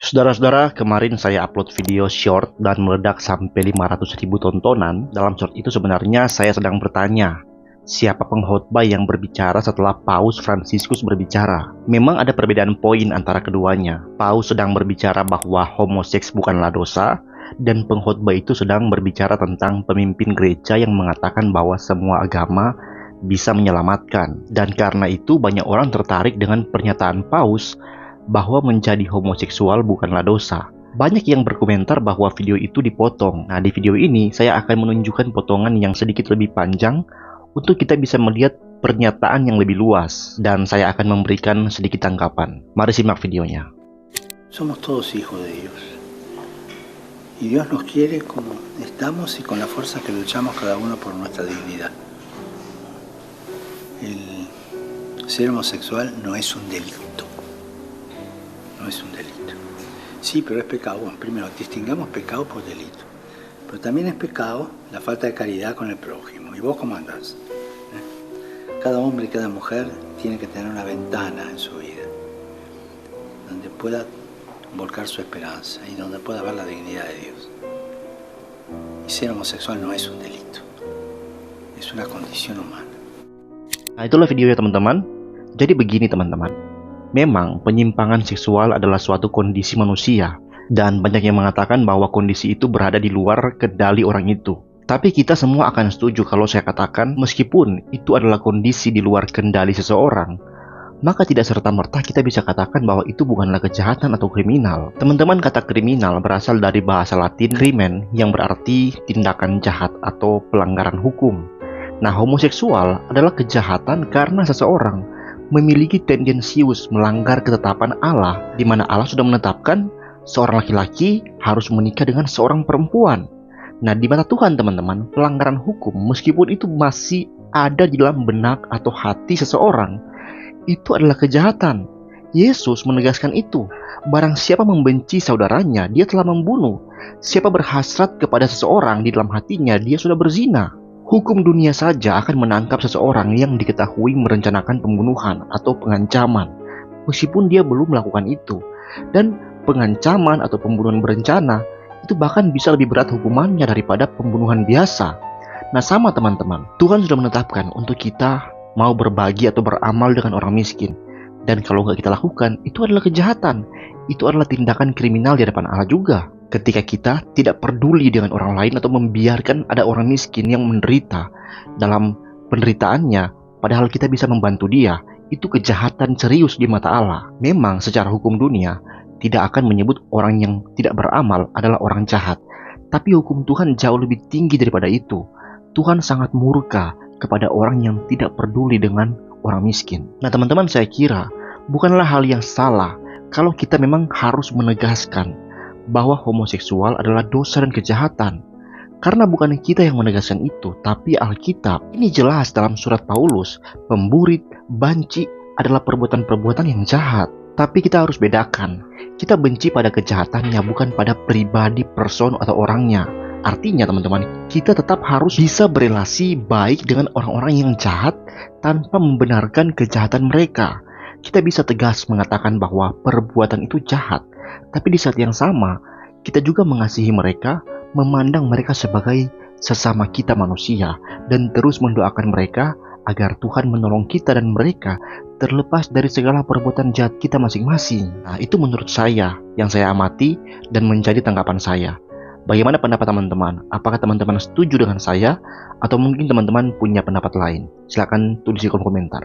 Saudara-saudara, kemarin saya upload video short dan meledak sampai 500.000 tontonan. Dalam short itu sebenarnya saya sedang bertanya, siapa pengkhotbah yang berbicara setelah Paus Fransiskus berbicara? Memang ada perbedaan poin antara keduanya. Paus sedang berbicara bahwa homoseks bukanlah dosa, dan pengkhotbah itu sedang berbicara tentang pemimpin gereja yang mengatakan bahwa semua agama bisa menyelamatkan. Dan karena itu banyak orang tertarik dengan pernyataan Paus bahwa menjadi homoseksual bukanlah dosa. Banyak yang berkomentar bahwa video itu dipotong. Nah, di video ini saya akan menunjukkan potongan yang sedikit lebih panjang untuk kita bisa melihat pernyataan yang lebih luas, dan saya akan memberikan sedikit tanggapan. Mari simak videonya. Somos todos hijos de Dios. Y Dios nos quiere como estamos y con la fuerza que luchamos cada uno por nuestra dignidad. El ser homosexual no es un delito. No es un delito. Sí, pero es pecado. Bueno, primero, distingamos pecado por delito. Pero también es pecado la falta de caridad con el prójimo. ¿Y vos cómo andás? Cada hombre y cada mujer tiene que tener una ventana en su vida donde pueda volcar su esperanza y donde pueda ver la dignidad de Dios. Y ser homosexual no es un delito. Es una condición humana. Nah, itulah videonya teman-teman. Jadi begini teman-teman. Memang penyimpangan seksual adalah suatu kondisi manusia, dan banyak yang mengatakan bahwa kondisi itu berada di luar kendali orang itu. Tapi kita semua akan setuju kalau saya katakan meskipun itu adalah kondisi di luar kendali seseorang, maka tidak serta-merta kita bisa katakan bahwa itu bukanlah kejahatan atau kriminal. Teman-teman, kata kriminal berasal dari bahasa Latin crimen yang berarti tindakan jahat atau pelanggaran hukum. Nah, homoseksual adalah kejahatan karena seseorang memiliki tendensius melanggar ketetapan Allah, di mana Allah sudah menetapkan seorang laki-laki harus menikah dengan seorang perempuan. Nah, di mata Tuhan teman-teman, pelanggaran hukum meskipun itu masih ada di dalam benak atau hati seseorang, itu adalah kejahatan. Yesus menegaskan itu. Barang siapa membenci saudaranya, dia telah membunuh. Siapa berhasrat kepada seseorang di dalam hatinya, dia sudah berzina. Hukum dunia saja akan menangkap seseorang yang diketahui merencanakan pembunuhan atau pengancaman, meskipun dia belum melakukan itu. Dan pengancaman atau pembunuhan berencana itu bahkan bisa lebih berat hukumannya daripada pembunuhan biasa. Nah, sama teman-teman, Tuhan sudah menetapkan untuk kita mau berbagi atau beramal dengan orang miskin. Dan kalau nggak kita lakukan, itu adalah kejahatan. Itu adalah tindakan kriminal di hadapan Allah juga. Ketika kita tidak peduli dengan orang lain atau membiarkan ada orang miskin yang menderita dalam penderitaannya, padahal kita bisa membantu dia, itu kejahatan serius di mata Allah. Memang secara hukum dunia tidak akan menyebut orang yang tidak beramal adalah orang jahat, tapi hukum Tuhan jauh lebih tinggi daripada itu. Tuhan sangat murka kepada orang yang tidak peduli dengan orang miskin. Nah teman-teman, saya kira bukanlah hal yang salah kalau kita memang harus menegaskan bahwa homoseksual adalah dosa dan kejahatan. Karena bukan kita yang menegaskan itu, tapi Alkitab. Ini jelas dalam surat Paulus, pemburit, banci adalah perbuatan-perbuatan yang jahat. Tapi kita harus bedakan. Kita benci pada kejahatannya, bukan pada pribadi, person atau orangnya. Artinya teman-teman, kita tetap harus bisa berelasi baik dengan orang-orang yang jahat tanpa membenarkan kejahatan mereka. Kita bisa tegas mengatakan bahwa perbuatan itu jahat, tapi di saat yang sama, kita juga mengasihi mereka, memandang mereka sebagai sesama kita manusia, dan terus mendoakan mereka agar Tuhan menolong kita dan mereka terlepas dari segala perbuatan jahat kita masing-masing. Nah, itu menurut saya yang saya amati dan menjadi tanggapan saya. Bagaimana pendapat teman-teman? Apakah teman-teman setuju dengan saya? Atau mungkin teman-teman punya pendapat lain? Silakan tulis di kolom komentar.